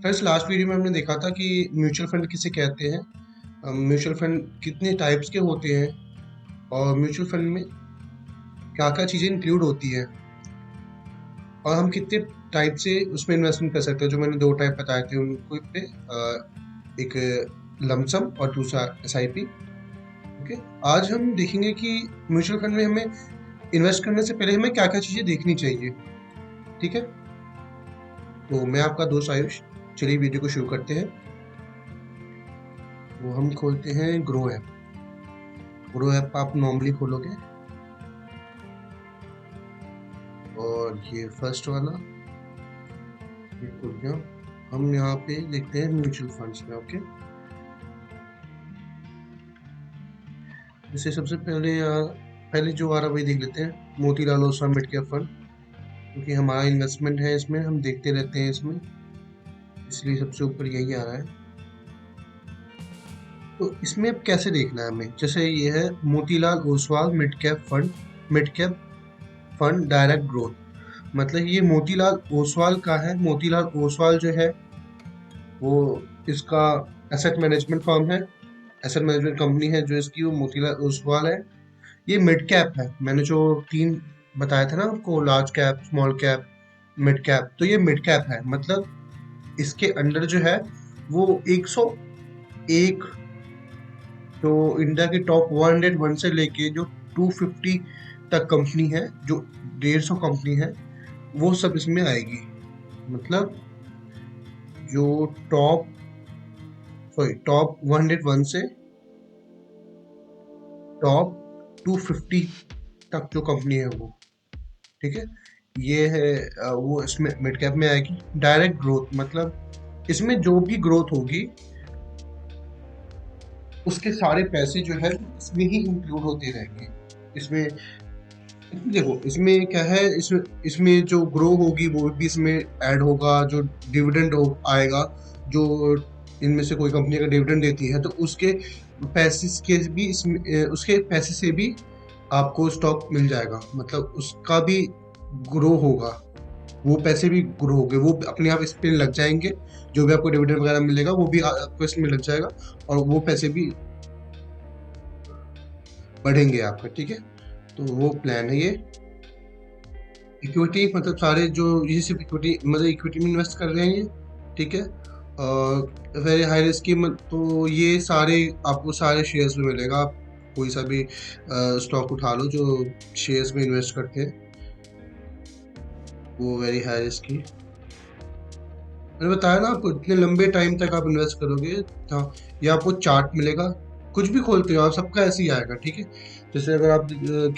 Friends, last video में हमने देखा था कि म्यूचुअल फंड किसे कहते हैं, म्यूचुअल फंड कितने टाइप्स के होते हैं और म्यूचुअल फंड में क्या क्या चीज़ें इंक्लूड होती हैं और हम कितने टाइप से उसमें इन्वेस्टमेंट कर सकते हैं। जो मैंने दो टाइप बताए थे उनको पे एक लमसम और दूसरा एसआईपी। ओके, आज हम देखेंगे कि म्यूचुअल फंड में हमें इन्वेस्ट करने से पहले हमें क्या क्या चीज़ें देखनी चाहिए। ठीक है, तो मैं आपका दोस्त आयुष, चलिए वीडियो को शुरू करते हैं। तो हम खोलते हैं ग्रो ऐप। ग्रो ऐप आप नॉर्मली खोलोगे और ये फर्स्ट वाला ये खुल गया। हम यहाँ पे देखते हैं म्यूचुअल फंड्स में। ओके, जैसे सबसे पहले जो आ रहा वही देख लेते हैं, Motilal Oswal mid cap fund, क्योंकि हमारा इन्वेस्टमेंट है इसमें, हम देखते रहते हैं इसमें, इसलिए सबसे ऊपर यही आ रहा है। तो इसमें अब कैसे देखना है हमें, जैसे ये है Motilal Oswal mid cap fund direct growth. मतलब ये मोतीलाल ओसवाल का है। मोतीलाल ओसवाल जो है वो इसका एसेट मैनेजमेंट फर्म है, एसेट मैनेजमेंट कंपनी है जो इसकी, वो मोतीलाल ओसवाल है। ये मिड कैप है। मैंने जो तीन बताया था ना आपको, large cap, small cap, mid cap, तो ये मिड कैप है। मतलब इसके अंडर जो है वो 101 जो इंडिया की टॉप 101 से लेके जो 250 तक कंपनी है, जो 150 कंपनी है, वो सब इसमें आएगी। मतलब जो टॉप 101 से टॉप 250 तक जो कंपनी है वो, ठीक है, ये है। वो इसमें मिड कैप में आएगी। डायरेक्ट ग्रोथ मतलब इसमें जो भी ग्रोथ होगी उसके सारे पैसे जो है इसमें ही इंक्लूड होते रहेंगे। इसमें देखो, इसमें क्या है, इसमें जो ग्रो होगी वो भी इसमें ऐड होगा। जो डिविडेंड हो आएगा, जो इनमें से कोई कंपनी अगर डिविडेंड देती है तो उसके पैसे के भी इसमें उसके पैसे से भी आपको स्टॉक मिल जाएगा। मतलब उसका भी ग्रो होगा, वो पैसे भी ग्रो होंगे, वो अपने आप इस पे लग जाएंगे। जो भी आपको डिविडेंड वगैरह मिलेगा वो भी आपको इसमें लग जाएगा और वो पैसे भी बढ़ेंगे आपका। ठीक है, तो वो प्लान है ये। इक्विटी मतलब सारे जो ये सिर्फ इक्विटी, मतलब इक्विटी में इन्वेस्ट कर रहे हैं ये। ठीक है, और वेरी हाई रिस्क की तो ये सारे आपको सारे शेयर्स में मिलेगा। आप कोई सा भी स्टॉक उठा लो जो शेयर्स में इन्वेस्ट करते हैं, वो वेरी हाई रिस्क की। मैंने बताया ना आपको, इतने लंबे टाइम तक आप इन्वेस्ट करोगे। हाँ, ये आपको चार्ट मिलेगा। कुछ भी खोलते हो आप, सबका ऐसे ही आएगा। ठीक है, जैसे अगर आप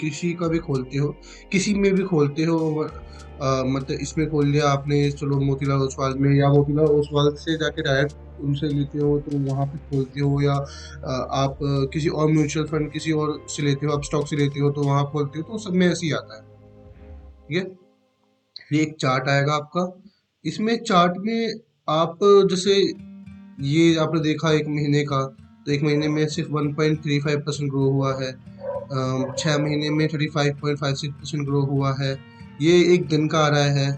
किसी का भी खोलते हो, किसी में भी खोलते हो, मतलब इसमें खोल लिया आपने, चलो मोतीलाल ओसवाल में, या मोतीलाल ओसवाल से जाके डायरेक्ट उनसे लेते हो तो वहां पे खोलते हो, या आप किसी और म्यूचुअल फंड किसी और से लेते हो, आप स्टॉक से लेते हो तो वहां खोलते हो, तो सब में ऐसे ही आता है। ठीक है, ये एक चार्ट आएगा आपका। इसमें चार्ट में आप जैसे ये आपने देखा एक महीने का, तो एक महीने में सिर्फ 1.35% ग्रो हुआ है। 6 महीने में 35.56% ग्रो हुआ है। ये एक दिन का आ रहा है,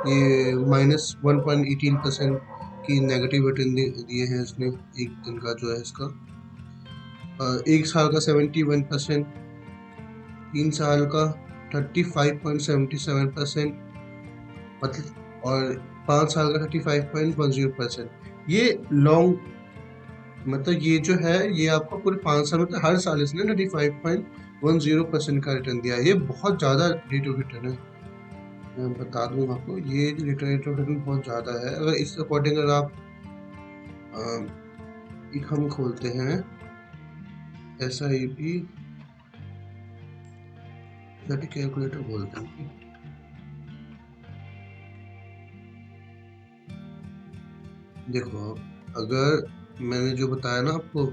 ये -1.18% की नेगेटिव रिटर्न दिए हैं इसने एक दिन का जो है इसका। एक साल का 71%, 3 साल का 35.77%, मतलब, और 5 साल का 35.10%। ये लॉन्ग, मतलब ये जो है ये आपको पूरे 5 साल, मतलब हर साल इसने 35.10% का रिटर्न दिया है। ये बहुत ज़्यादा रेट ऑफ रिटर्न है। मैं बता दूं आपको, ये रेट ऑफ रिटर्न बहुत ज़्यादा है। अगर इस अकॉर्डिंग अगर आप एक हम खोलते हैं SIP कैलकुलेटर खोलते हैं। देखो, अगर मैंने जो बताया ना आपको,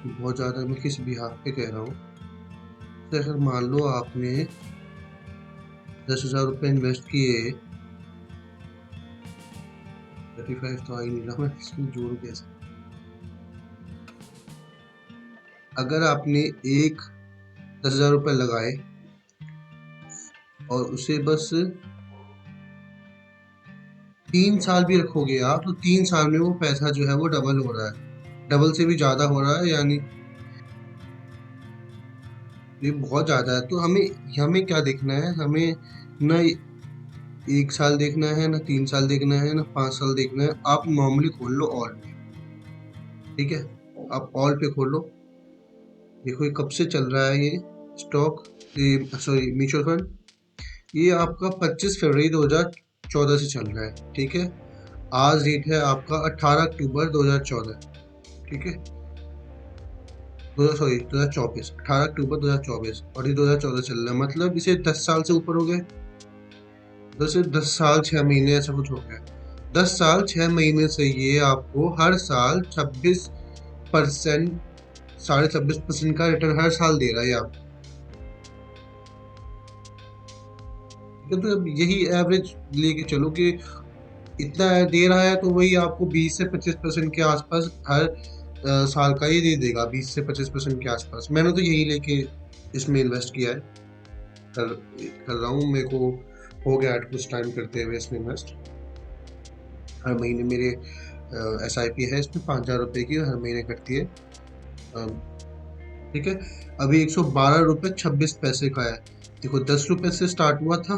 बहुत ज़्यादा मैं किस बिहाफ पे कह रहा हूँ, तो अगर मान लो आपने 10,000 रुपये इन्वेस्ट किए, 35 तो आ ही नहीं रहा, मैं इसमें जोड़ू कैसे। अगर आपने एक 10,000 रुपये लगाए और उसे बस 3 साल भी रखोगे आप तो 3 साल में वो पैसा जो है वो डबल हो रहा है, डबल से भी ज्यादा हो रहा है, यानी ये बहुत ज्यादा है। तो हमें हमें क्या देखना है, हमें ना 1 साल देखना है, ना 3 साल देखना है, ना 5 साल देखना है। आप नॉर्मली खोल लो ऑल पे, ठीक है, आप ऑल पे खोलो। देखो ये कब से चल रहा है ये स्टॉक, ये सॉरी म्यूचुअल फंड, ये आपका 25 फरवरी 2014 से चल रहा है, ठीक है। आज डेट है आपका 18 अक्टूबर 2014, ठीक है, 2024, 18 अक्टूबर 2024, और ये 2014 चल रहा है, मतलब इसे 10 साल से ऊपर हो गए। 10 साल 6 महीने ऐसा कुछ हो गया। 10 साल 6 महीने से ये आपको हर साल 26%, 26.5% का रिटर्न हर साल दे रहा है आपको। ठीक है, तो अब यही एवरेज लेके चलो कि इतना दे रहा है, तो वही आपको 20 से 25% के आसपास हर साल का ये दे देगा, 20 से 25% के आसपास। मैंने तो यही लेके इसमें इन्वेस्ट किया है, कर कर रहा हूँ। मेरे को हो गया कुछ टाइम करते हुए इसमें इन्वेस्ट। हर महीने मेरे SIP है इसमें 5,000 रुपये की, हर महीने कटती है। ठीक है, अभी 112 रुपये 26 पैसे का है। देखो 10 रुपये से स्टार्ट हुआ था,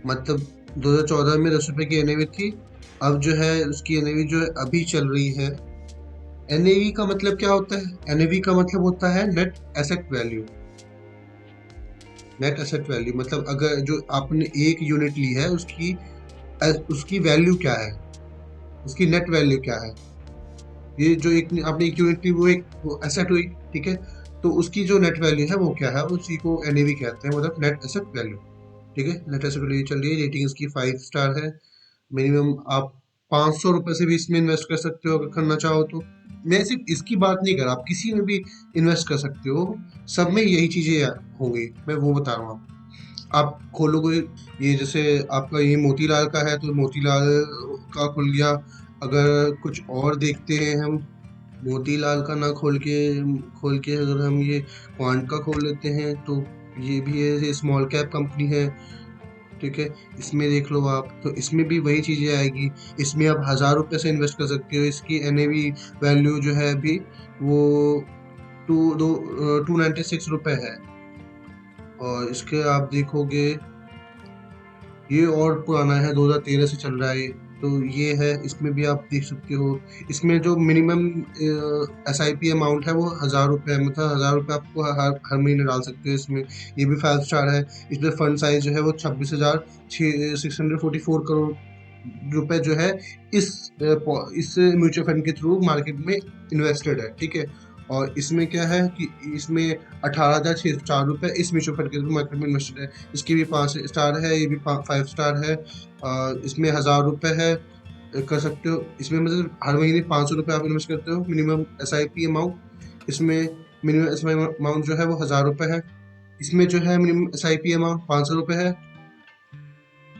मतलब 2014 में 10 रुपये की NAV थी। अब जो है उसकी NAV जो है अभी चल रही है। NAV का मतलब क्या होता है? NAV का मतलब होता है net asset value. Net asset value मतलब अगर जो आपने एक यूनिट ली है उसकी उसकी वैल्यू क्या है, उसकी नेट वैल्यू क्या है। ये जो एक आपने एक यूनिट ली वो एक वो एसेट हुई, ठीक है। तो उसकी जो नेट वैल्यू है वो क्या है, उसी को NAV कहते हैं, मतलब नेट एसेट वैल्यू। ठीक है, नेट एसेट वैल्यू चल रही है। रेटिंग इसकी 5 स्टार है। मिनिमम आप 500 रुपये से भी इसमें इन्वेस्ट कर सकते हो अगर करना चाहो तो। मैं सिर्फ इसकी बात नहीं कर रहा, आप किसी में भी इन्वेस्ट कर सकते हो, सब में यही चीजें होंगी, मैं वो बता रहा हूँ आपको। आप खोलोगे, ये जैसे आपका ये मोतीलाल का है तो मोतीलाल का खुल गया। अगर कुछ और देखते हैं हम, मोतीलाल का ना खोल के अगर हम ये क्वांट का खोल लेते हैं तो ये भी है, ये स्मॉल कैप कंपनी है, ठीक है। इसमें देख लो आप, तो इसमें भी वही चीजें आएगी। इसमें आप 1,000 रुपये से इन्वेस्ट कर सकते हो। इसकी NAV वैल्यू जो है अभी वो 296 रुपये है। और इसके आप देखोगे ये और पुराना है, 2013 से चल रहा है ये। तो ये है, इसमें भी आप देख सकते हो। इसमें जो मिनिमम SIP अमाउंट है वो 1,000 रुपये है, मतलब 1,000 रुपये आपको हर महीने डाल सकते हो इसमें। ये भी 5 स्टार है। इसमें फंड साइज जो है वो 26,644 करोड़ रुपए जो है इस इस म्यूचुअल फंड के थ्रू मार्केट में इन्वेस्टेड है, ठीक है। और इसमें क्या है कि इसमें 18,604 रुपये इस म्यूचुअल फंड के थ्रू मार्केट में इन्वेस्टेड है। इसकी भी 5 स्टार है, ये भी 5 स्टार है। इसमें 1,000 रुपये है, कर सकते हो इसमें, मतलब हर महीने 500 रुपये आप इन्वेस्ट करते हो मिनिमम SIP अमाउंट। इसमें मिनिमम SIP अमाउंट जो है वो 1,000 रुपये है। इसमें जो है मिनिमम SIP अमाउंट 500 रुपये है,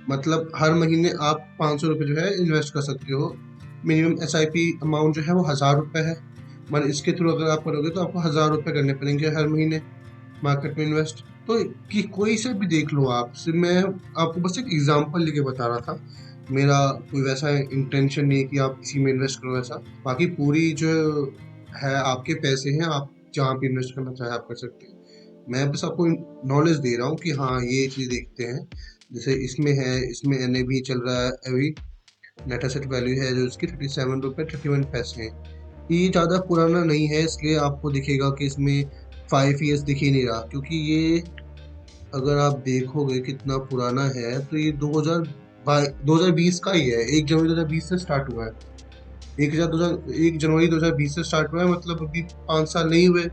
मतलब हर महीने आप 500 रुपये जो है इन्वेस्ट कर सकते हो। मिनिमम SIP अमाउंट जो है वो 1,000 रुपये है, मतलब इसके थ्रू अगर आप करोगे तो आपको 1,000 रुपये करने पड़ेंगे हर महीने मार्केट में इन्वेस्ट। तो कि कोई से भी देख लो आप, सिर्फ मैं आपको बस एक एग्जांपल लेके बता रहा था। मेरा कोई वैसा इंटेंशन नहीं है कि आप इसी में इन्वेस्ट करो ऐसा। बाकी पूरी जो है आपके पैसे हैं, आप जहाँ पे इन्वेस्ट करना चाहे आप कर सकते हैं। मैं बस आपको नॉलेज दे रहा हूँ कि हाँ ये चीज़ देखते हैं। जैसे इसमें है, इसमें NAV चल रहा है अभी, नेट एसेट वैल्यू है जो इसकी 37 रुपये 31 पैसे है। ये ज़्यादा पुराना नहीं है, इसलिए आपको दिखेगा कि इसमें 5 ईयर्स दिख ही नहीं रहा, क्योंकि ये अगर आप देखोगे कितना पुराना है तो ये 2020 का ही है। 1 जनवरी 2020 से स्टार्ट हुआ है। 1 जनवरी 2020 से स्टार्ट हुआ है, मतलब अभी 5 साल नहीं हुए,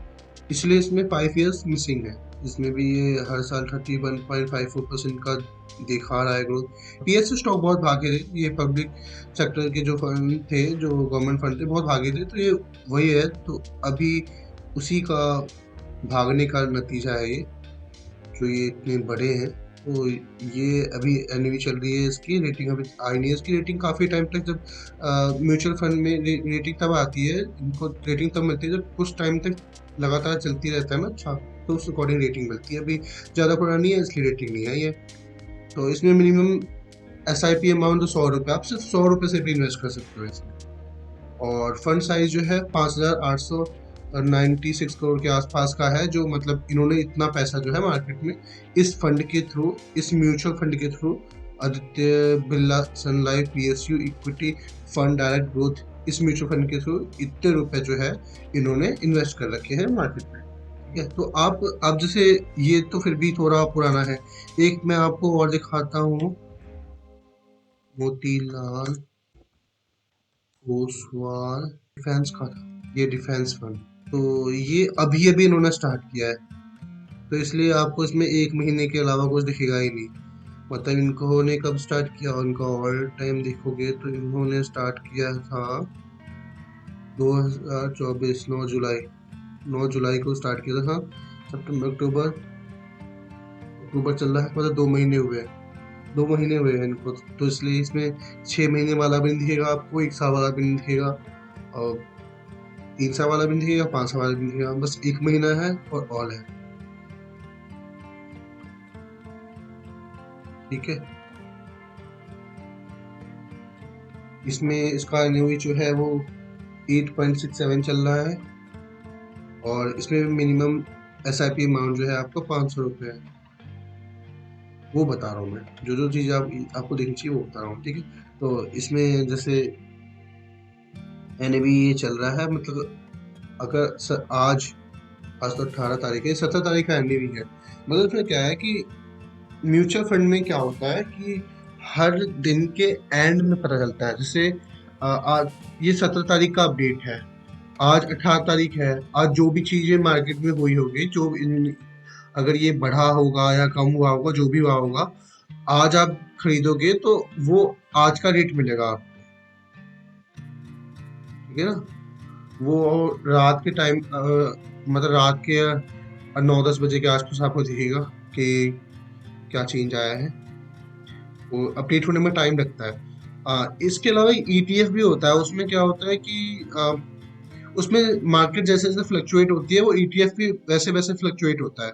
इसलिए इसमें 5 ईयर्स मिसिंग है। इसमें भी ये हर साल 31.54% का दिखा रहा है ग्रोथ। PSU स्टॉक बहुत भागे थे, ये पब्लिक सेक्टर के जो फंड थे, जो गवर्नमेंट फंड थे, बहुत भागे थे, तो ये वही है। तो अभी उसी का भागने का नतीजा है ये, जो ये इतने बड़े हैं। तो ये अभी NAV चल रही है, इसकी रेटिंग अभी आई नहीं है। इसकी रेटिंग काफ़ी टाइम तक, जब म्यूचुअल फंड में रेटिंग तब आती है, इनको रेटिंग तब मिलती है जब कुछ टाइम तक लगातार चलती रहता है ना, अच्छा, तो उस अकॉर्डिंग रेटिंग मिलती है। अभी ज़्यादा पुरानी है इसलिए रेटिंग नहीं आई है। तो इसमें मिनिमम SIP अमाउंट तो 100 रुपये, आप सिर्फ 100 रुपये से भी इन्वेस्ट कर सकते हो इसमें। और फंड साइज जो है 5,896 करोड़ के आसपास का है, जो मतलब इन्होंने इतना पैसा जो है मार्केट में इस फंड के थ्रू, इस म्यूचुअल फंड के through, Aditya Birla Sun Life PSU equity fund direct growth, इस म्यूचुअल फंड के थ्रू इतने रुपए जो है इन्होंने इन्वेस्ट कर रखे हैं मार्केट में। ठीक है, तो आप जैसे, ये तो फिर भी थोड़ा पुराना है। एक मैं आपको और दिखाता हूँ, मोतीलाल ओसवाल डिफेंस का था, ये डिफेंस फंड। तो ये अभी अभी इन्होंने स्टार्ट किया है, तो इसलिए आपको इसमें 1 महीने के अलावा कुछ दिखेगा ही नहीं। मतलब इन्होंने कब स्टार्ट किया, उनका ऑल टाइम देखोगे तो इन्होंने स्टार्ट किया था 2024 9 जुलाई को स्टार्ट किया था। सितंबर अक्टूबर अक्टूबर चल रहा है, मतलब 2 महीने हुए हैं, 2 महीने हुए हैं इनको। तो इसलिए इसमें 6 महीने वाला भी नहीं दिखेगा आपको, 1 साल वाला भी नहीं दिखेगा, और 3 साल वाला भी नहीं दिखेगा, 5 साल वाला भी नहीं दिखेगा, बस 1 महीना है और ऑल है। ठीक है, इसमें इसका एनओवी जो है वो 8.67 चल रहा है, और इसमें मिनिमम SIP अमाउंट जो है आपका 500 रुपये है। वो बता रहा हूँ मैं, जो चीज़ आपको देखनी चाहिए वो बता रहा हूँ। ठीक है, तो इसमें जैसे NAV ये चल रहा है, मतलब अगर आज तो 18 तारीख है, 17 तारीख का NAV है। मतलब इसमें क्या है कि म्यूचुअल फंड में क्या होता है कि हर दिन के एंड में पता चलता है। जैसे आज ये 17 तारीख का अपडेट है, आज 18 तारीख है, आज जो भी चीजें मार्केट में हुई होगी, अगर ये बढ़ा होगा या कम हुआ होगा, जो भी हुआ होगा, आज आप खरीदोगे तो वो आज का रेट मिलेगा आपको। ठीक है ना, वो रात के टाइम, मतलब रात के 9-10 बजे के आसपास आपको दिखेगा कि क्या चेंज आया है। वो अपडेट होने में टाइम लगता है। इसके अलावा ETF भी होता है, उसमें क्या होता है कि उसमें मार्केट जैसे जैसे फ्लक्चुएट होती है, वो ETF भी वैसे वैसे फ्लक्चुएट होता है।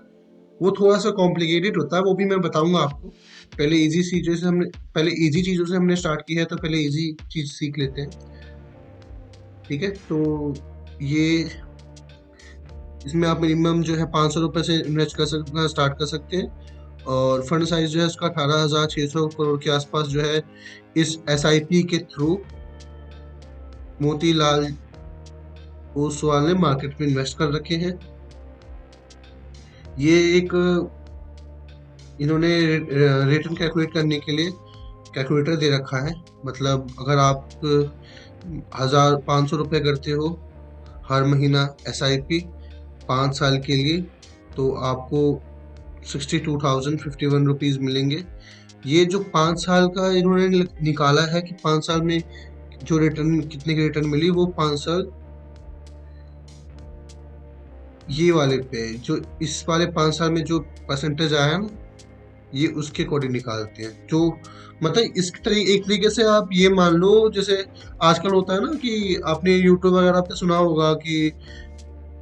वो थोड़ा सा कॉम्प्लिकेटेड होता है, वो भी मैं बताऊंगा आपको। पहले इजी चीजों से हमने स्टार्ट की है, तो पहले इजी चीज सीख लेते हैं। ठीक है, तो ये इसमें आप मिनिमम जो है 500 रुपये से इन्वेस्ट कर स्टार्ट कर सकते हैं, और फंड साइज जो है उसका 18,600 करोड़ के आसपास जो है इस SIP के थ्रू मोतीलाल ओसवाल ने मार्केट में इन्वेस्ट कर रखे हैं। ये एक इन्होंने रिटर्न कैलकुलेट करने के लिए कैलकुलेटर दे रखा है। मतलब अगर आप 1,500 रुपये करते हो हर महीना SIP 5 साल के लिए, तो आपको 62,051 रुपीज़ मिलेंगे। ये जो 5 साल का इन्होंने निकाला है कि 5 साल में जो रिटर्न, कितने की रिटर्न मिली, वो 5 साल ये वाले पे, जो इस वाले 5 साल में जो परसेंटेज आया ना, ये उसके अकॉर्डिंग निकालते हैं। जो मतलब एक तरीके से आप ये मान लो, जैसे आजकल होता है ना कि आपने यूट्यूब वगैरह पे सुना होगा कि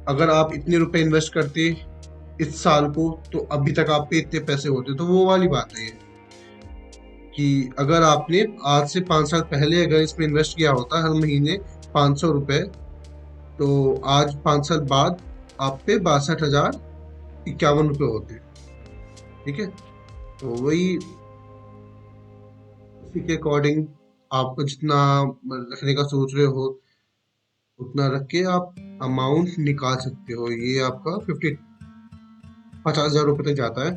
अगर आप इतने रुपए इन्वेस्ट करते इस साल को, तो अभी तक आप पे इतने पैसे होते। तो वो वाली बात है ये, कि अगर आपने आज से 5 साल पहले अगर इसमें इन्वेस्ट किया होता हर महीने 500 रुपये, तो आज 5 साल बाद आप पे 62,051 रुपये होते। ठीक है, तो वही उसी के अकॉर्डिंग आपको जितना रखने का सोच रहे हो उतना रख के आप अमाउंट निकाल सकते हो। ये आपका 50,000 रुपये तक जाता है,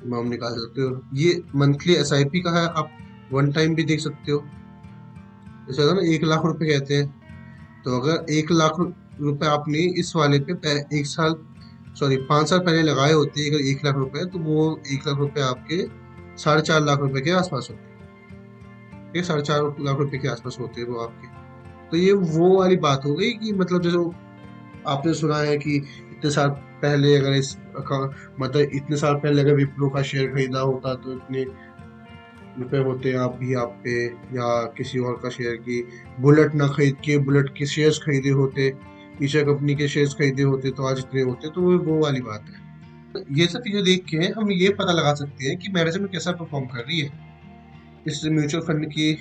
अमाउंट निकाल सकते हो। ये मंथली SIP का है, आप वन टाइम भी देख सकते हो। जैसे होता है ना, 1 लाख रुपए कहते हैं, तो अगर 1 लाख रुपए आपने इस वाले पे 5 साल पहले लगाए होते, अगर 1 लाख रुपए, तो वो 1 लाख रुपए आपके 4.5 लाख रुपए के आसपास होते हैं। ये 4.5 लाख रुपए के आसपास होते हैं वो आपके। तो ये वो वाली बात हो गई कि मतलब जैसे आपने सुना है कि इतने साल पहले अगर मतलब इतने साल पहले अगर विप्रो का शेयर खरीदा होता तो इतने रुपए होते आप भी आप पे, या किसी और का शेयर की बुलेट ना खरीद के बुलेट के शेयर्स खरीदे होते, ईशा कंपनी के शेयर्स खरीदे होते, तो आज इतने होते। तो वो वाली बात है। ये सब चीजें देख के हम ये पता लगा सकते हैं कि मैनेजमेंट कैसा परफॉर्म कर रही है। इस म्यूचुअल फंड की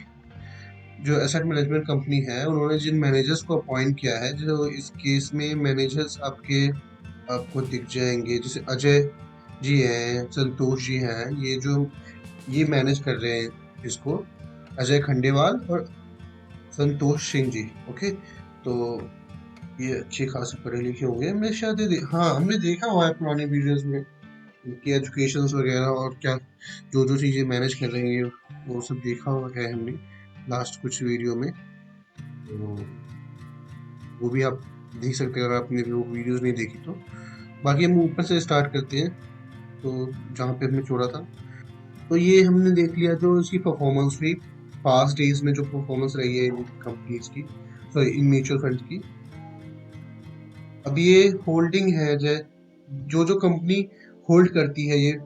जो एसेट मैनेजमेंट कंपनी है, उन्होंने जिन मैनेजर्स को अपॉइंट किया है, जो इस केस में मैनेजर्स आपको दिख जाएंगे, जैसे अजय जी हैं, संतोष जी हैं, ये मैनेज कर रहे हैं इसको, अजय खंडेवाल और संतोष सिंह जी। ओके, तो ये अच्छे खासे पढ़े लिखे होंगे, मैं शायद हाँ, हमने देखा हुआ है पुराने वीडियोस में इनकी एजुकेशन वगैरह और क्या जो जो चीज़ें मैनेज कर रहे हैं वो सब देखा हुआ है हमने लास्ट कुछ वीडियो में। तो वो भी आप देख सकते हैं अगर आपने वो वीडियोस नहीं देखी तो। बाकी हम ऊपर से स्टार्ट करते हैं, तो जहाँ पे हमने छोड़ा था, तो ये हमने देख लिया जो इसकी परफॉर्मेंस हुई पास्ट डेज में, जो परफॉर्मेंस रही है इन कंपनीज की, सॉरी इन म्यूचुअल फंड की। अब ये होल्डिंग है, जो जो कंपनी होल्ड करती है ये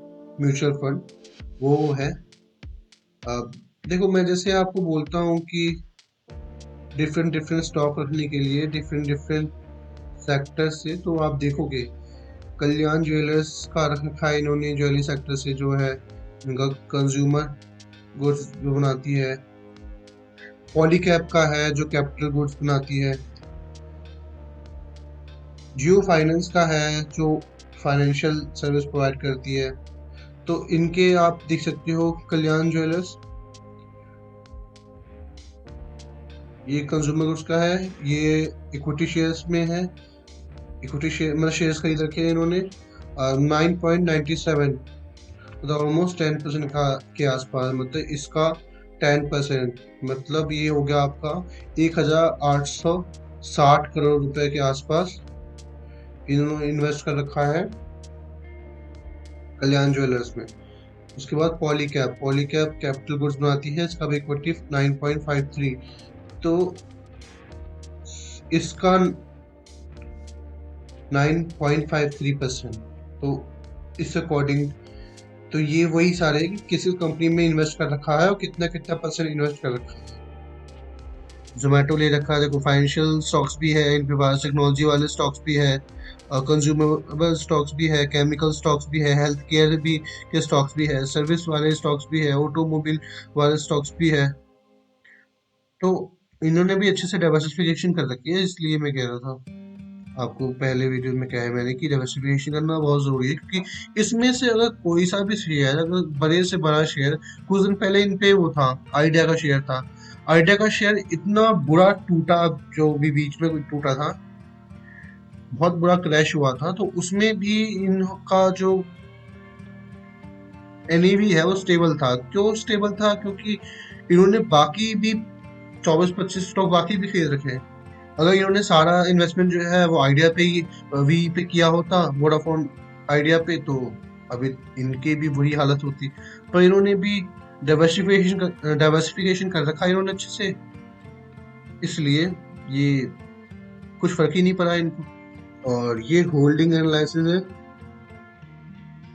म्यूचुअल फंड, वो है, अब देखो मैं जैसे आपको बोलता हूँ कि डिफरेंट डिफरेंट स्टॉक रखने के लिए डिफरेंट डिफरेंट सेक्टर से, तो आप देखोगे कल्याण ज्वेलर्स का रखा है इन्होंने, ज्वेलरी सेक्टर से जो है इनका कंज्यूमर गुड्स जो बनाती है। पॉलीकैब का है जो कैपिटल गुड्स बनाती है। जियो फाइनेंस का है जो फाइनेंशियल सर्विस प्रोवाइड करती है। तो इनके आप देख सकते हो कल्याण ज्वेलर्स, ये कंज्यूमर गुड्स का है, ये इक्विटी शेयर्स में है, इक्विटी शेयर मतलब शेयर्स खरीद रखे हैं इन्होंने 9.97, मतलब ऑलमोस्ट 10% के आसपास, मतलब इसका 10%, मतलब ये हो गया आपका 1860 करोड़ रुपए के आसपास इन्होंने इन्वेस्ट कर रखा है कल्याण ज्वेलर्स में। उसके बाद पॉलीकैब कैपिटल गुड्स बनाती है, इसका भी इक्विटी 9.53, तो इसका 9.53%। तो इस अकॉर्डिंग तो ये वही सारे कि किसी कंपनी में इन्वेस्ट कर रखा है और कितना कितना परसेंट इन्वेस्ट कर रखा है। जोमेटो ले रखा है, देखो फाइनेंशियल स्टॉक्स भी है इनके पास, टेक्नोलॉजी वाले स्टॉक्स भी है, कंज्यूमेबल स्टॉक्स भी है, केमिकल स्टॉक्स भी है, हेल्थ केयर भी के स्टॉक्स भी है, सर्विस वाले स्टॉक्स भी है, ऑटोमोबाइल वाले स्टॉक्स भी है। तो इन्होंने भी अच्छे से डाइवर्सिफिकेशन कर रखी है, इसलिए मैं कह रहा था आपको पहले वीडियो में, कहा है मैंने कि डाइवर्सिफिकेशन करना बहुत जरूरी है, क्योंकि इसमें से अगर कोई सा भी शेयर, अगर बड़े से बड़ा शेयर, कुछ दिन पहले इन पे वो था, आइडिया का शेयर था, आइडिया का शेयर इतना बुरा टूटा, जो भी बीच में टूटा था, बहुत बुरा क्रैश हुआ था, तो उसमें भी इनका जो एनएवी है वो स्टेबल था। क्यों स्टेबल था? क्योंकि इन्होंने बाकी भी 24-25 स्टॉक बाकी भी खरीद रखे हैं। अगर इन्होंने सारा इन्वेस्टमेंट जो है वो आइडिया पे ही वी पे किया होता, वोडाफोन आइडिया पे, तो अभी इनके भी वही हालत होती। तो इन्होंने भी डाइवर्सिफिकेशन कर रखा है इन्होंने अच्छे से, इसलिए ये कुछ फर्क ही नहीं पड़ा इनको। और ये होल्डिंग एनालिसिस है,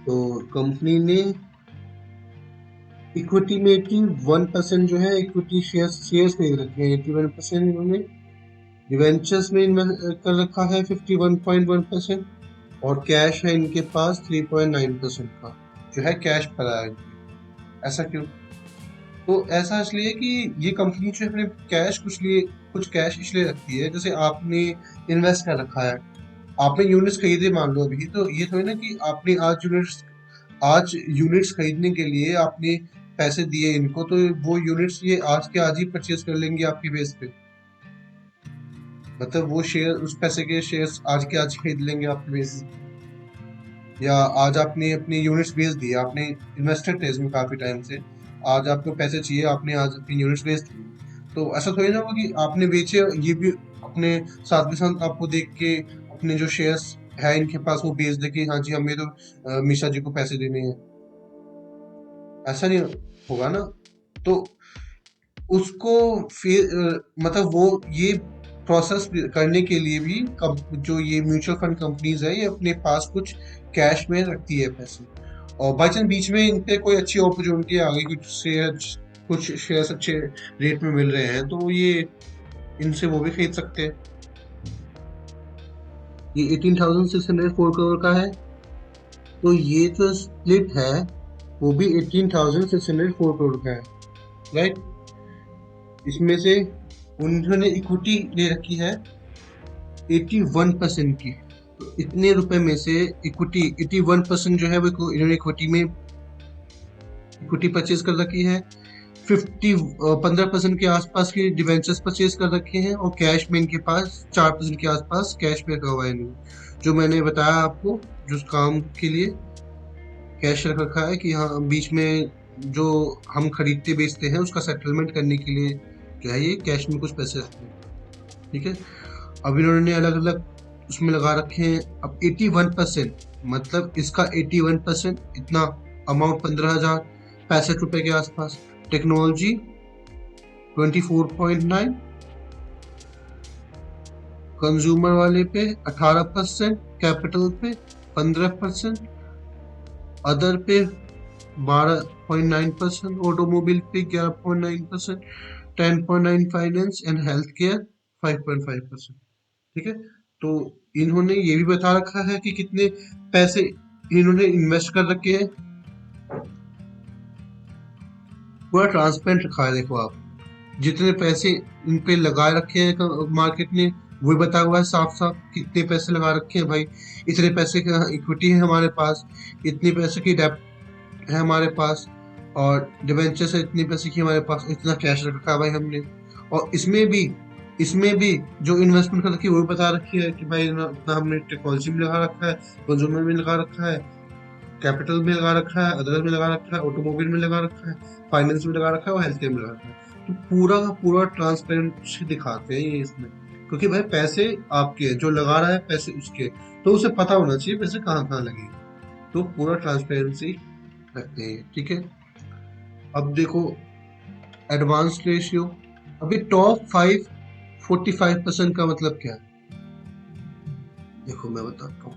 तो कंपनी ने इक्विटी में 81% जो है इक्विटी शेयर्स खरीद रखे हैं, 81% इन्होंने डिवेंचर्स में इन्वेस्ट कर रखा है 51.1%, और कैश है इनके पास 3.9% का जो है कैश भरा है। ऐसा क्यों? तो ऐसा इसलिए कि ये कंपनी जो अपने कुछ कैश इसलिए रखती है, जैसे आपने इन्वेस्ट कर रखा है, आपने यूनिट्स खरीदे मान लो अभी, तो ये थोड़ी ना कि आपने आज यूनिट्स खरीदने के लिए आपने पैसे दिए इनको, तो वो यूनिट्स ये आज के आज ही परचेज कर लेंगे आपकी बेस पे, मतलब वो शेयर, उस पैसे के शेयर्स आज के आज खरीद लेंगे आपके बेस, या आज आपने अपने यूनिट्स बेच दिए, आपने इन्वेस्टेड थे इसमें काफी टाइम से, आज आपको पैसे चाहिए, आपने आज अपनी यूनिट्स बेच दी, तो ऐसा थोड़ी ना होगा कि आपने बेचे, ये भी अपने साथ के साथ आपको देख के अपने जो शेयर्स है इनके पास वो बेच दे कि हाँ जी हमें तो मीशा जी को पैसे देने हैं, ऐसा नहीं होगा ना। तो उसको फिर मतलब वो ये प्रोसेस करने के लिए भी जो ये म्यूचुअल फंड कंपनीज है, ये अपने पास कुछ कैश में रखती है पैसे, और बाई चांस बीच में इन पे कोई अच्छी अपॉर्चुनिटी आ गई, कुछ शेयर्स अच्छे रेट में मिल रहे हैं, तो ये इनसे वो भी खरीद सकते हैं। ये 18,604 करोड़ का है, तो ये जो स्प्लिट है वो भी 18,604 करोड़ का है। राइट। इसमें से उन्होंने इक्विटी ले रखी है 81% की। तो इतने रुपए में से इक्विटी 81% जो है वो इन्होंने इक्विटी परचेज कर रखी है। 15% के आसपास की डिवेंचर्स परचेज कर रखे हैं, और कैश में इनके पास 4% के आसपास कैश में रखा हुआ है इन्होंने, जो मैंने बताया आपको, जो काम के लिए कैश रख रखा है कि हाँ बीच में जो हम खरीदते बेचते हैं उसका सेटलमेंट करने के लिए जो है ये कैश में कुछ पैसे रखते हैं। ठीक है। अब इन्होंने अलग अलग उसमें लगा रखे हैं। अब 81%, मतलब इसका 81% इतना अमाउंट 15,065 के आसपास। टेक्नोलॉजी 24.9, कंज्यूमर वाले पे 18%, कैपिटल पे 15%, अदर पे 12.9%, ऑटोमोबाइल पे 11.9%, 10.9 फाइनेंस एंड हेल्थ केयर 5.5%। ठीक है। तो इन्होंने ये भी बता रखा है कि कितने पैसे इन्होंने इन्वेस्ट कर रखे हैं, पूरा ट्रांसपेरेंट रखा है। देखो आप जितने पैसे इन पे लगा रखे हैं मार्केट ने, वही बता हुआ है साफ साफ कितने पैसे लगा रखे हैं भाई। इतने पैसे का इक्विटी है हमारे पास, इतने पैसे की डेब्ट है हमारे पास, और डिवेंचर है इतने पैसे की हमारे पास, इतना कैश रखा है भाई हमने। और इसमें भी जो इन्वेस्टमेंट कर रखी है वो भी बता रखी है कि भाई इतना हमने टेक्नोलॉजी में लगा रखा है, कंज्यूमर में लगा रखा है, कैपिटल में लगा रखा है, अदर में लगा रखा है, ऑटोमोबाइल में लगा रखा है, फाइनेंस में लगा रखा है और हेल्थ केयर में लगा रखा है। तो पूरा का पूरा ट्रांसपेरेंसी दिखाते हैं ये इसमें, क्योंकि भाई पैसे आपके हैं, जो लगा रहा है पैसे उसके, तो उसे पता होना चाहिए पैसे कहाँ कहाँ लगे। तो पूरा ट्रांसपेरेंसी रखते हैं। ठीक है। अब देखो एडवांस रेशियो। अभी टॉप 5 45% का मतलब क्या है, देखो मैं बताता हूँ।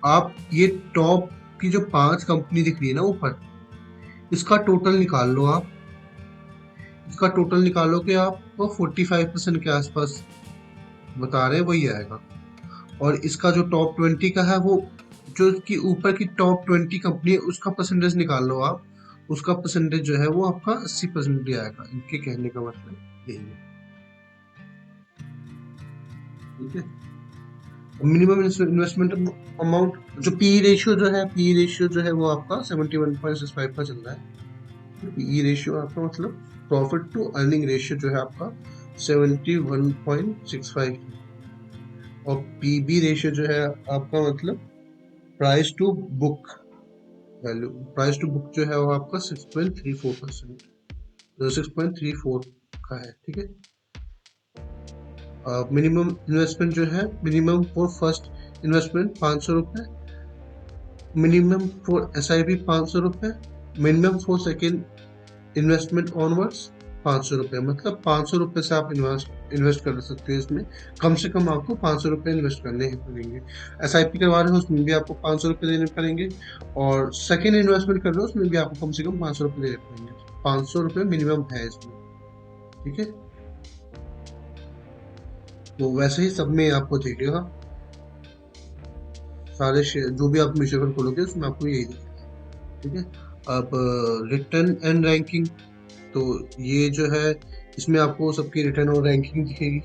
आप ये टॉप की जो 5 कंपनी दिख रही है ना ऊपर, इसका टोटल निकाल लो आप। इसका टोटल निकालोगे आप तो 45% के आसपास बता रहे हैं वही आएगा। और इसका जो टॉप 20 का है, वो जो कि ऊपर की टॉप 20 कंपनी है उसका परसेंटेज निकाल लो आप, उसका परसेंटेज जो है वो आपका 80% ही आएगा। इनके कहने का मतलब यही है। ठीक है। मिनिमम इन्वेस्टमेंट अमाउंट, जो पी रेशियो जो है, पी रेशियो जो है वो आपका 71.65 का चल रहा है। पी रेशियो आपका मतलब प्रॉफिट टू अर्निंग रेशियो जो है आपका 71.65, और पीबी रेशियो जो है आपका मतलब price to book value, price to book जो है वो आपका 6.34%, 6.34 का है। ठीक है। मिनिमम इन्वेस्टमेंट जो है, मिनिमम फॉर फर्स्ट इन्वेस्टमेंट 500 रुपये, minimum for S I P 500 रुपये, minimum for second investment onwards 500 रुपये। मतलब 500 रुपये से आप इन्वेस्ट कर सकते हैं इसमें। कम से कम आपको 500 रुपये इन्वेस्ट करने ही पड़ेंगे। एस आई पी करवा रहे हो उसमें भी आपको 500 रुपये देने पड़ेंगे, और सेकेंड इन्वेस्टमेंट कर रहे हो उसमें भी आपको कम से कम 500 रुपये देने पड़ेंगे। 500 रुपये मिनिमम है इसमें। ठीक है। तो वैसे ही सब में आपको दिखेगा, सारे शेयर जो भी आप म्यूचुअल फंड खोलोगे उसमें आपको यही दिखेगा। ठीक है। अब रिटर्न एंड रैंकिंग, तो ये जो है इसमें आपको सबकी रिटर्न और रैंकिंग दिखेगी।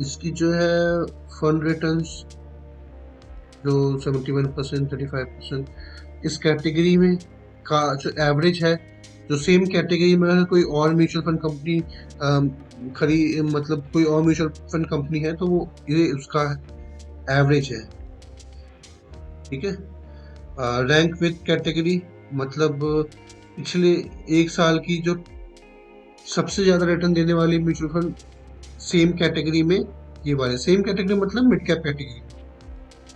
इसकी जो है फंड रिटर्न्स जो 71%, 35%, इस कैटेगरी में का जो एवरेज है, जो सेम कैटेगरी में अगर कोई और म्यूचुअल फंड कंपनी खरी मतलब कोई और म्यूचुअल फंड कंपनी है तो वो ये उसका एवरेज है। ठीक है। रैंक विद कैटेगरी मतलब पिछले 1 साल की जो सबसे ज्यादा रिटर्न देने वाली म्यूचुअल फंड सेम कैटेगरी में, ये वाले सेम कैटेगरी मतलब मिड कैप कैटेगरी।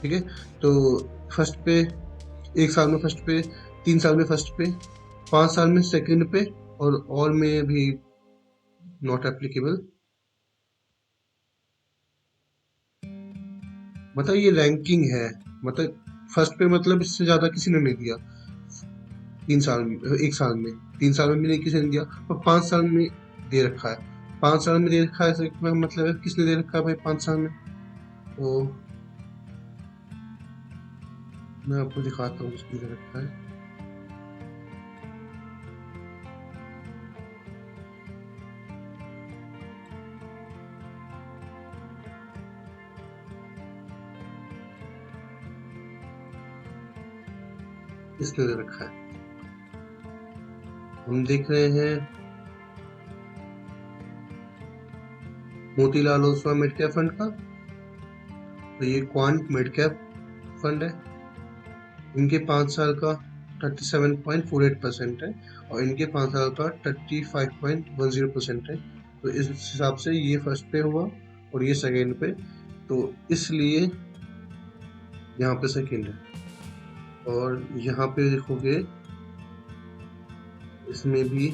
ठीक है। तो फर्स्ट पे 1 साल में फर्स्ट पे, 3 साल में फर्स्ट पे, 5 साल में सेकंड पे, और ऑल में भी नॉट एप्लीकेबल। मतलब ये रैंकिंग है, मतलब फर्स्ट पे मतलब इससे ज्यादा किसी ने नहीं दिया 3 साल में, 1 साल में, 3 साल में भी नहीं किसी ने दिया, और 5 साल में दे रखा है। 5 साल में दे रखा है मतलब है किसने दे रखा है भाई 5 साल में। तो मैं आपको दिखाता हूँ किसने दे रखा है। इसने दे रखा है। हम देख रहे हैं Motilal Oswal mid cap fund का, तो ये क्वांट मिड कैप फंड है। इनके 5 साल का 37.48% है और इनके 5 साल का 35.10% है। तो इस हिसाब से ये फर्स्ट पे हुआ और ये सेकेंड पे, तो इसलिए यहाँ पे सेकेंड है। और यहाँ पे देखोगे इसमें भी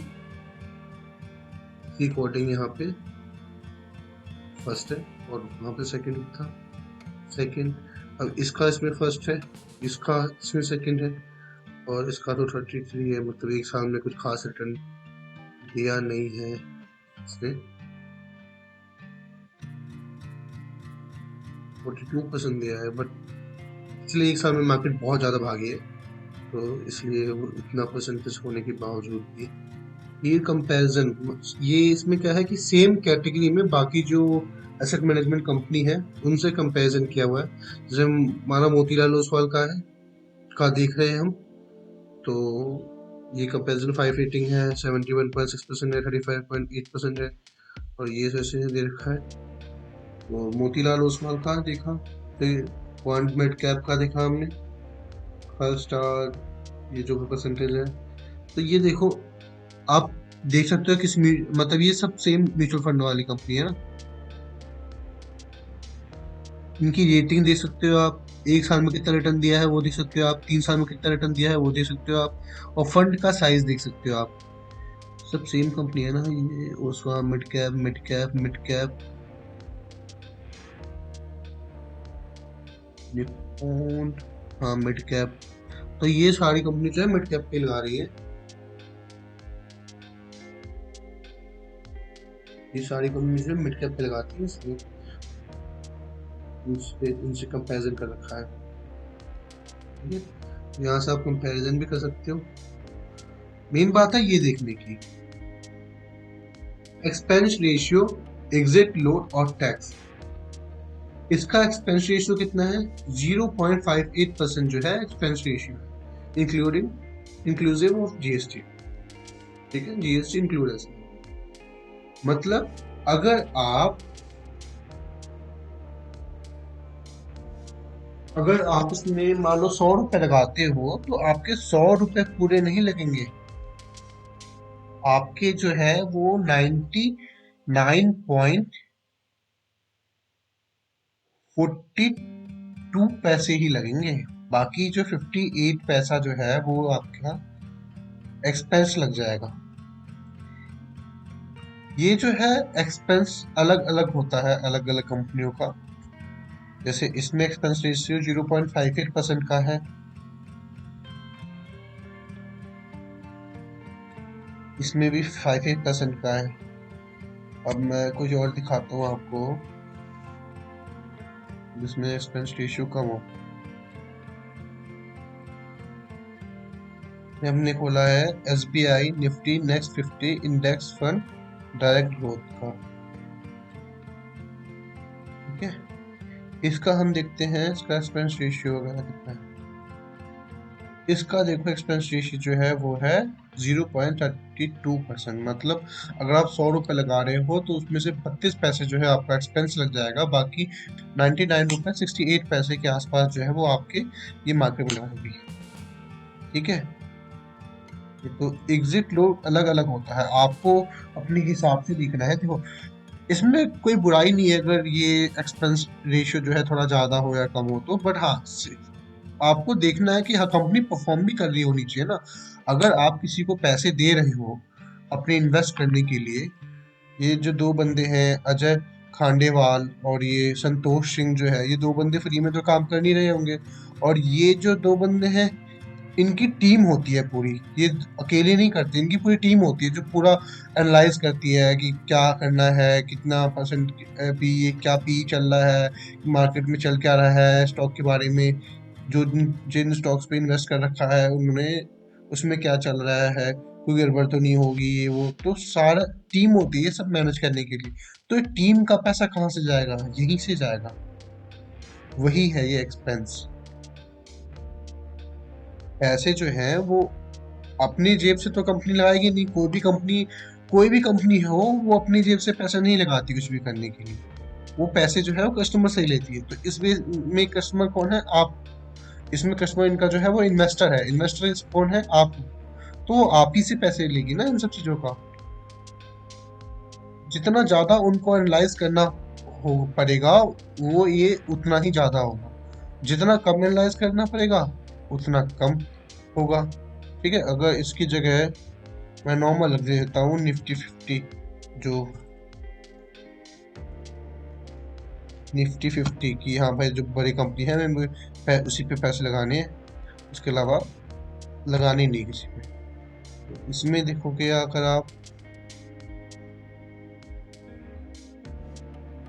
इसी अकॉर्डिंग यहाँ पे फर्स्ट है और वहाँ पे सेकेंड था, सेकेंड। अब इसका इसमें फर्स्ट है, इसका इसमें सेकेंड है और इसका तो 33 है, मतलब एक साल में कुछ खास रिटर्न दिया नहीं है इसने। 42% दिया है, बट इसलिए एक साल में मार्केट बहुत ज़्यादा भागी है, तो इसलिए वो इतना परसेंटेज होने के बावजूद भी ये कंपैरिजन, ये इसमें क्या है कि सेम कैटेगरी में बाकी जो एसेट मैनेजमेंट कंपनी है उनसे कंपैरिजन किया हुआ है। जैसे हमारा मोतीलाल ओसवाल का है, का देख रहे हैं हम, तो ये कंपैरिजन 5 रेटिंग है, 71.6% है, 35.8% है और ये जैसे दे रखा है। तो मोतीलाल ओसवाल का देखा, फिर क्वांट मिड कैप का देखा हमने, फर्स्ट स्टार ये जो परसेंटेज है। तो ये देखो, आप देख सकते हो किस मतलब ये सब सेम म्यूचुअल फंड वाली कंपनी है ना, इनकी रेटिंग देख सकते हो आप, एक साल में कितना रिटर्न दिया है वो देख सकते हो आप, 3 साल में कितना रिटर्न दिया है वो देख सकते हो आप, और फंड का साइज देख सकते हो आप। सब सेम कंपनी है ना, ये ओसवा mid cap mid cap mid cap, Nippon, हाँ मिड कैप। तो ये सारी कंपनी जो है मिड कैप पे लगा रही है, ये सारी कंपनी जो है मिड कैप पे लगाती है, इसलिए इनसे कंपैरिजन कर रखा है। ठीक है, यहाँ से आप कंपैरिजन भी कर सकते हो। मेन बात है ये देखने की, एक्सपेंस रेशियो, एग्जिट लोड और टैक्स। इसका एक्सपेंस रेशियो कितना है? 0.58% जो है expense ratio, including inclusive of GST. ठीक है, जीएसटी इंक्लूड है, मतलब अगर आप इसमें मान लो 100 रुपए लगाते हो तो आपके 100 रुपए पूरे नहीं लगेंगे, आपके जो है वो 99.42 ही लगेंगे। बाकी जो 58 पैसा जो है वो आपका एक्सपेंस लग जाएगा। ये जो है एक्सपेंस अलग अलग होता है अलग अलग कंपनियों का, जैसे इसमें एक्सपेंस रेशियो 0.58% का है, इसमें भी 58% का है। अब मैं कुछ और दिखाता हूँ आपको जिसमें एक्सपेंस रेशियो कम हो। हमने खोला है SBI Nifty next 50 index fund direct growth का। ठीक है, इसका हम देखते हैं इसका एक्सपेंस रेशियो वगैरह कितना है। इसका देखो एक्सपेंस रेशियो जो है वो है 0.32%, मतलब अगर आप 100 रुपए लगा रहे हो तो उसमें से 32 पैसे जो है आपका एक्सपेंस लग जाएगा, बाकी 99 रुपए 68 पैसे के आसपास जो है वो आपके ये मार्केट में लगेगी। ठीक है, तो एग्जिट लोड अलग अलग होता है, आपको अपने हिसाब से देखना है। देखो, इसमें कोई बुराई नहीं है अगर ये एक्सपेंस रेशियो जो है थोड़ा ज्यादा हो या कम हो तो, बट हाँ आपको देखना है कि हाँ कंपनी परफॉर्म भी कर रही होनी चाहिए ना। अगर आप किसी को पैसे दे रहे हो अपने इन्वेस्ट करने के लिए, ये जो दो बंदे हैं अजय खांडेवाल और ये संतोष सिंह जो है, ये दो बंदे फ्री में तो काम कर नहीं रहे होंगे, और ये जो दो बंदे हैं इनकी टीम होती है पूरी, ये अकेले नहीं करते, इनकी पूरी टीम होती है जो पूरा एनालाइज करती है कि क्या करना है, कितना परसेंट पी, क्या पी चल रहा है, मार्केट में चल क्या रहा है, स्टॉक के बारे में, जो जिन स्टॉक्स पे इन्वेस्ट कर रखा है उन्होंने उसमें क्या चल रहा है, कोई गड़बड़ तो नहीं होगी, ये वो, तो सारा टीम होती है सब मैनेज करने के लिए। तो टीम का पैसा कहाँ से जाएगा? यहीं से जाएगा, वही है ये एक्सपेंस। पैसे जो हैं वो अपनी जेब से तो कंपनी लगाएगी नहीं। कोई भी कंपनी हो, वो अपनी जेब से पैसा नहीं लगाती कुछ भी करने के लिए। वो पैसे जो है वो कस्टमर से ही लेती है। तो इस वे में कस्टमर कौन है? आप। इसमें कस्टमर इनका जो है वो इन्वेस्टर है। इन्वेस्टर कौन है? आप। तो आप ही से पैसे लेगी ना इन सब चीजों का। जितना ज्यादा उनको एनालाइज करना हो पड़ेगा, वो ये उतना ही ज्यादा होगा। जितना कम एनालाइज करना पड़ेगा, उतना कम होगा। ठीक है, अगर इसकी जगह मैं नॉर्मल रख देता हूँ निफ्टी 50, जो निफ्टी 50 की, हाँ भाई जो बड़ी कंपनी है, मैं उसी पे पैसे लगाने हैं, उसके अलावा लगाने नहीं किसी पे। तो इसमें देखोगे अगर आप,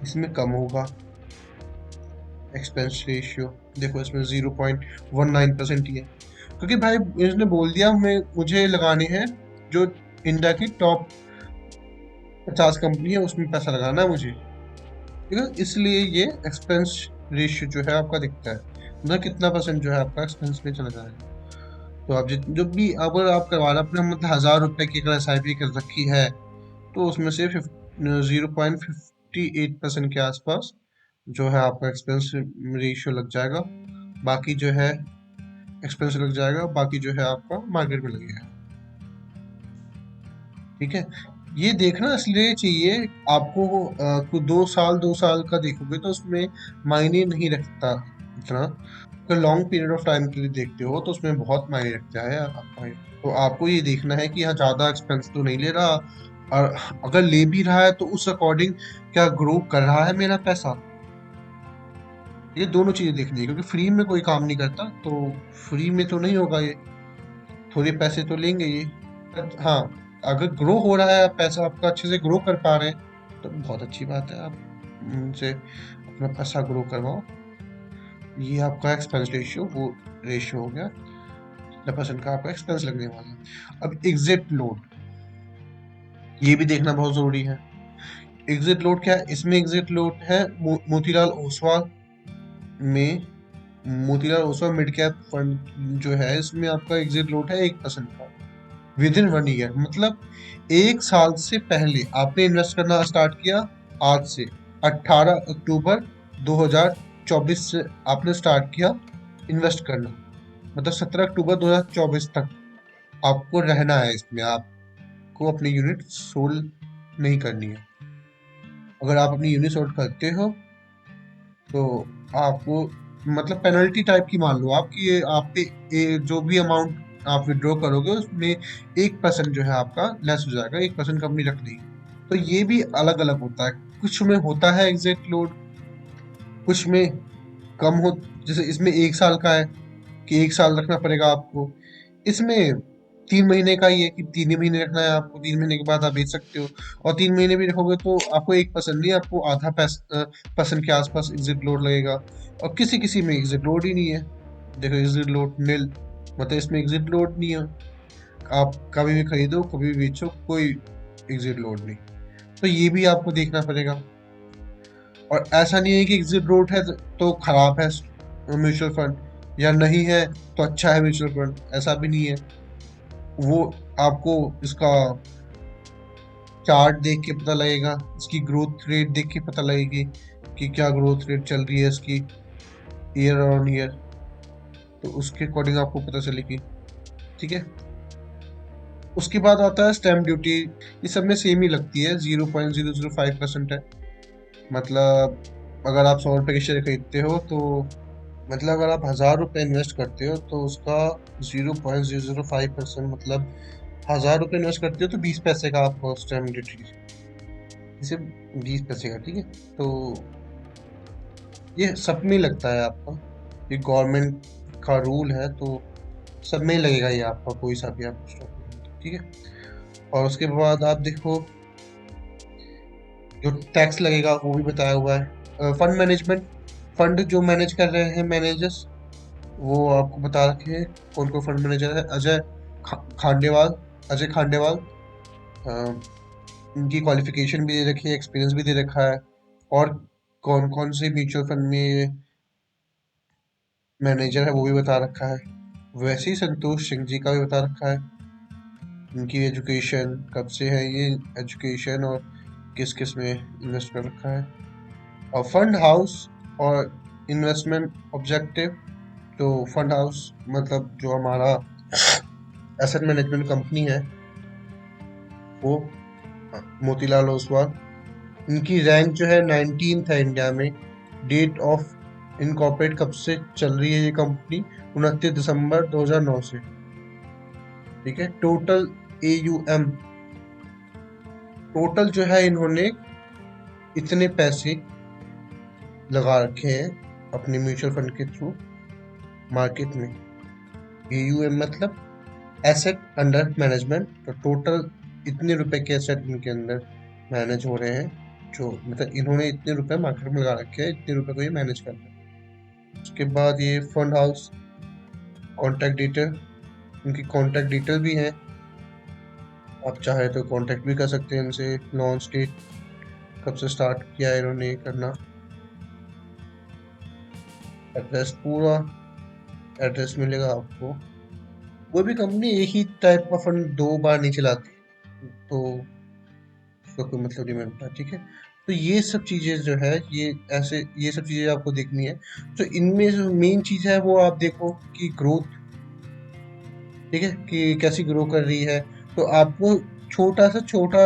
इसमें कम होगा एक्सपेंस रेशियो। देखो इसमें 0.19% ही है, क्योंकि भाई इसने बोल दिया मुझे लगाने हैं जो इंडिया की टॉप 50 कंपनी है, उसमें पैसा लगाना है मुझे। ठीक है, इसलिए ये एक्सपेंस रेशियो जो है आपका दिखता है, मतलब कितना परसेंट जो है आपका एक्सपेंस में चला जाएगा। तो आप जो भी अगर आप करवाना अपने, मतलब 1000 रुपए की अगर SIP कर रखी है, तो उसमें से 0.58% के आसपास जो है आपका एक्सपेंस रेशियो लग जाएगा। बाकी जो है एक्सपेंस लग जाएगा, बाकी जो है आपका मार्केट में लगेगा। ठीक है, ये देखना इसलिए चाहिए आपको। को 2 साल का देखोगे तो उसमें मायने नहीं रखता इतना। अगर लॉन्ग पीरियड ऑफ टाइम के लिए देखते हो तो उसमें बहुत मायने रखता है आपका। तो आपको ये देखना है कि यहाँ ज़्यादा एक्सपेंस तो नहीं ले रहा, और अगर ले भी रहा है तो उस अकॉर्डिंग क्या ग्रो कर रहा है मेरा पैसा। ये दोनों चीज़ें देखनी है, क्योंकि फ्री में कोई काम नहीं करता, तो फ्री में तो नहीं होगा ये, थोड़े पैसे तो लेंगे ये। हाँ, अगर ग्रो हो रहा है, पैसा आपका अच्छे से ग्रो कर पा रहे हैं, तो बहुत अच्छी बात है, आप उनसे अपना पैसा ग्रो करवाओ। ये आपका एक्सपेंस रेशियो, वो रेशियो हो गया, कितना परसेंट का आपका एक्सपेंस लगने वाला है। अब एग्जिट लोड, ये भी देखना बहुत जरूरी है। एग्जिट लोड क्या है? इसमें एग्जिट लोड है मोतीलाल ओसवाल में। Motilal Oswal mid cap fund जो है, इसमें आपका एग्जिट लोड है 1% का विद इन 1 ईयर। मतलब 1 साल से पहले आपने इन्वेस्ट करना स्टार्ट किया, आज से 18 अक्टूबर 2024 से आपने स्टार्ट किया इन्वेस्ट करना, मतलब 17 अक्टूबर 2024 तक आपको रहना है इसमें। आपको अपनी यूनिट सोल्ड नहीं करनी है। अगर आप अपनी यूनिट सोल्ड करते हो, तो आपको, मतलब पेनल्टी टाइप की मान लो आप, कि ये आप पे जो भी अमाउंट आप विड्रॉ करोगे उसमें 1% जो है आपका लेस हो जाएगा, 1% कंपनी रख देगी। तो ये भी अलग अलग होता है, कुछ में होता है एग्जिट लोड, कुछ में कम हो। जैसे इसमें 1 साल का है कि 1 साल रखना पड़ेगा आपको। इसमें 3 महीने का ही है कि 3 ही महीने रखना है आपको, 3 महीने के बाद आप बेच सकते हो। और 3 महीने भी रखोगे तो आपको 1% नहीं, आपको आधा परसेंट के आसपास एग्जिट लोड लगेगा। और किसी किसी में एग्जिट लोड ही नहीं है। देखो एग्जिट लोड नील, मतलब इसमें एग्जिट लोड नहीं है। आप कभी भी खरीदो, कभी भी बेचो, कोई एग्जिट लोड नहीं। तो ये भी आपको देखना पड़ेगा। और ऐसा नहीं है कि एग्जिट लोड है तो खराब है म्यूचुअल फंड, या नहीं है तो अच्छा है म्यूचुअल फंड, ऐसा भी नहीं है। वो आपको इसका चार्ट देख के पता लगेगा, इसकी ग्रोथ रेट देख के पता लगेगी कि क्या ग्रोथ रेट चल रही है इसकी ईयर ऑन ईयर। तो उसके अकॉर्डिंग आपको पता चलेगी। ठीक है, उसके बाद आता है स्टैम्प ड्यूटी। ये सब में सेम ही लगती है, 0.005% है। मतलब अगर आप 100 रुपए के शेयर खरीदते हो, तो मतलब अगर आप 1000 रुपये इन्वेस्ट करते हो तो उसका 0.005%, मतलब 1000 रुपये इन्वेस्ट करते हो तो 20 पैसे का आपको स्टैम्प ड्यूटी, इसे 20 पैसे का। ठीक है, तो ये सब में लगता है आपका, ये गवर्नमेंट का रूल है, तो सब में ही लगेगा ये आपका, कोई सा भी आप स्टॉक। ठीक है, और उसके बाद आप देखो जो टैक्स लगेगा वो भी बताया हुआ है। फंड मैनेजमेंट, फंड जो मैनेज कर रहे हैं मैनेजर्स, वो आपको बता रखे हैं कौन कौन फंड मैनेजर है। खांडेवाल, अजय खांडेवाल। अ, इनकी क्वालिफिकेशन भी दे रखी है, एक्सपीरियंस भी दे रखा है, और कौन कौन से म्यूचुअल फंड में मैनेजर है वो भी बता रखा है। वैसे ही संतोष सिंह जी का भी बता रखा है। इनकी एजुकेशन कब से है, ये एजुकेशन और किस किस में इन्वेस्ट कर रखा है। और फंड हाउस और इन्वेस्टमेंट ऑब्जेक्टिव। तो फंड हाउस मतलब जो हमारा एसेट मैनेजमेंट कंपनी है वो मोतीलाल ओसवाल। इनकी रैंक जो है 19th है इंडिया में। डेट ऑफ इनकॉर्पोरेट कब से चल रही है ये कंपनी? 29 दिसंबर 2009 से। ठीक है। टोटल AUM, टोटल जो है इन्होंने इतने पैसे लगा रखे हैं अपने म्यूचुअल फंड के थ्रू मार्केट में। AUM मतलब एसेट अंडर मैनेजमेंट। तो टोटल इतने रुपए के एसेट इनके अंदर मैनेज हो रहे हैं, जो मतलब इन्होंने इतने रुपए मार्केट में लगा रखे हैं, इतने रुपए को ये मैनेज कर रहे हैं। उसके बाद ये फंड हाउस कॉन्टैक्ट डिटेल, उनकी कॉन्टैक्ट डिटेल भी है। आप चाहे तो कॉन्टैक्ट भी कर सकते हैं इनसे। लॉन्च डेट कब से स्टार्ट किया है इन्होंने ये करना। एड्रेस, पूरा एड्रेस मिलेगा आपको। कोई भी कंपनी एक ही टाइप का फंड 2 बार नहीं चलाती, तो उसका कोई मतलब नहीं बनता। ठीक है। तो ये सब चीजें जो है, ये सब चीजें आपको देखनी है। तो इनमें जो मेन चीज है वो आप देखो कि ग्रोथ, ठीक है, कि कैसी ग्रो कर रही है। तो आपको छोटा से छोटा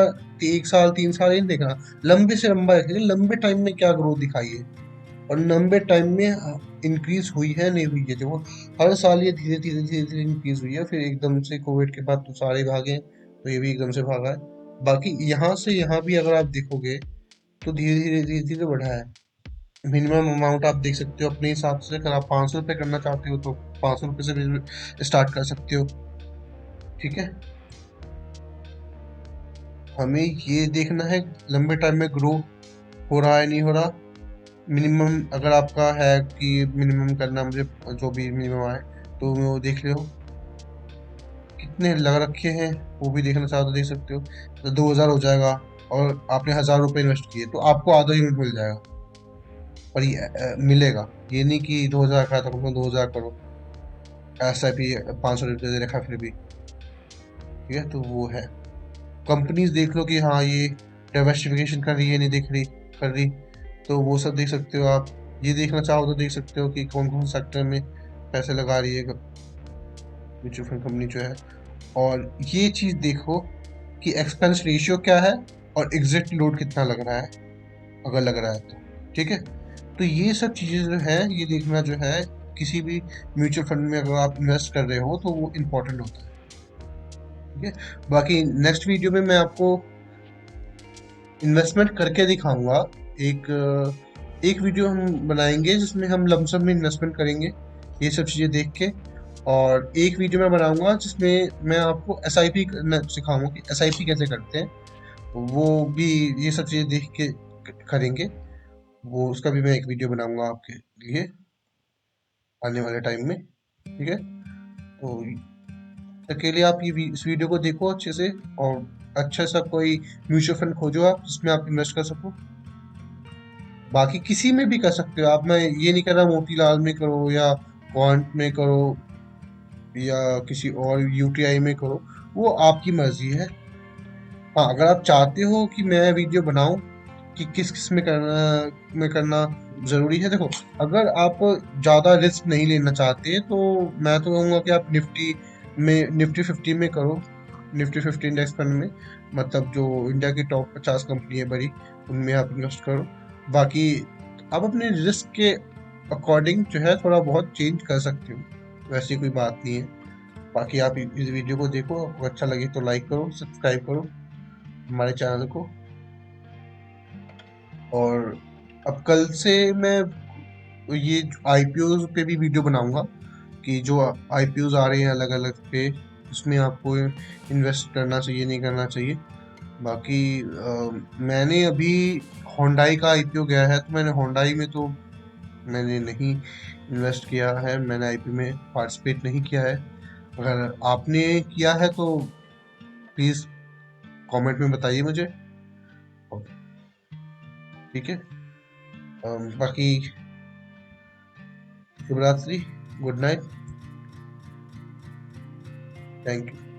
1 साल 3 साल ही नहीं देखना, लंबे से लंबा देखिए लंबे टाइम में क्या ग्रोथ दिखाई है, और लंबे टाइम में इंक्रीज हुई है नहीं हुई है। देखो हर साल ये धीरे धीरे धीरे धीरे इंक्रीज हुई है, फिर एकदम से कोविड के बाद तो सारे भागे, तो ये भी एकदम से भागा है। बाकी यहाँ से यहाँ भी अगर आप देखोगे तो धीरे धीरे धीरे धीरे बढ़ा है। मिनिमम अमाउंट आप देख सकते हो अपने हिसाब से, अगर आप 500 रुपये करना चाहते हो तो 500 रुपये से भी स्टार्ट कर सकते हो। ठीक है। हमें ये देखना है लंबे टाइम में ग्रो हो रहा है नहीं हो रहा। मिनिमम अगर आपका है कि मिनिमम करना मुझे, जो भी मिनिमम आए तो वो देख लो कितने लग रखे हैं, वो भी देखना चाहो तो देख सकते हो। तो 2000 हो जाएगा और आपने 1000 रुपये इन्वेस्ट किए तो आपको आधा यूनिट मिल जाएगा। पर ये मिलेगा, ये नहीं कि 2000 का था तो 2000 करो। ऐसा भी 500 रुपये दे रखा फिर भी। ठीक है। तो वो है। कंपनीज देख लो कि हाँ ये डाइवर्सिफिकेशन कर रही है नहीं देख रही कर रही, तो वो सब देख सकते हो आप। ये देखना चाहो तो देख सकते हो कि कौन कौन सेक्टर में पैसे लगा रही है म्यूचुअल फंड कंपनी जो है। और ये चीज देखो कि एक्सपेंस रेशियो क्या है और एग्जिट लोड कितना लग रहा है, अगर लग रहा है तो। ठीक है। तो ये सब चीजें जो है ये देखना जो है किसी भी म्यूचुअल फंड में अगर आप इन्वेस्ट कर रहे हो तो वो इम्पोर्टेंट होता है। ठीक है। बाकी नेक्स्ट वीडियो में मैं आपको इन्वेस्टमेंट करके दिखाऊंगा। एक एक वीडियो हम बनाएंगे जिसमें हम लमसम में इन्वेस्टमेंट करेंगे, ये सब चीज़ें देख के। और एक वीडियो मैं बनाऊंगा जिसमें मैं आपको SIP करना सिखाऊंगा कि SIP कैसे करते हैं। तो वो भी ये सब चीज़ें देख के करेंगे। वो उसका भी मैं एक वीडियो बनाऊंगा आपके लिए आने वाले टाइम में। ठीक है। तो अकेले आप इस वीडियो को देखो अच्छे से, और अच्छा सा कोई म्यूचुअल फंड खोजो आप जिसमें आप इन्वेस्ट कर सको। बाकी किसी में भी कर सकते हो आप, मैं ये नहीं कह रहा मोतीलाल में करो या क्वांट में करो या किसी और UTI में करो, वो आपकी मर्जी है। हाँ, अगर आप चाहते हो कि मैं वीडियो बनाऊं कि किस किस में करना जरूरी है, देखो अगर आप ज़्यादा रिस्क नहीं लेना चाहते तो मैं तो कहूँगा कि आप निफ्टी 50 में करो। निफ्टी 50 इंडेक्स फंड में, मतलब जो इंडिया की टॉप 50 कंपनी है बड़ी, उनमें आप इन्वेस्ट करो। बाकी आप अपने रिस्क के अकॉर्डिंग जो है थोड़ा बहुत चेंज कर सकते हो, वैसी कोई बात नहीं है। बाकी आप इस वीडियो को देखो, आपको अच्छा लगे तो लाइक करो, सब्सक्राइब करो हमारे चैनल को। और अब कल से मैं ये IPOs पे भी वीडियो बनाऊंगा कि जो IPOs आ रहे हैं अलग अलग पे, उसमें आपको इन्वेस्ट करना चाहिए नहीं करना चाहिए। बाकी मैंने अभी होंडाई का IPO गया है, तो मैंने होंडाई में तो मैंने नहीं इन्वेस्ट किया है, मैंने IPO में पार्टिसिपेट नहीं किया है। अगर आपने किया है तो प्लीज़ कमेंट में बताइए मुझे। ठीक है। बाकी शुभ रात्रि, गुड नाइट। Thank you.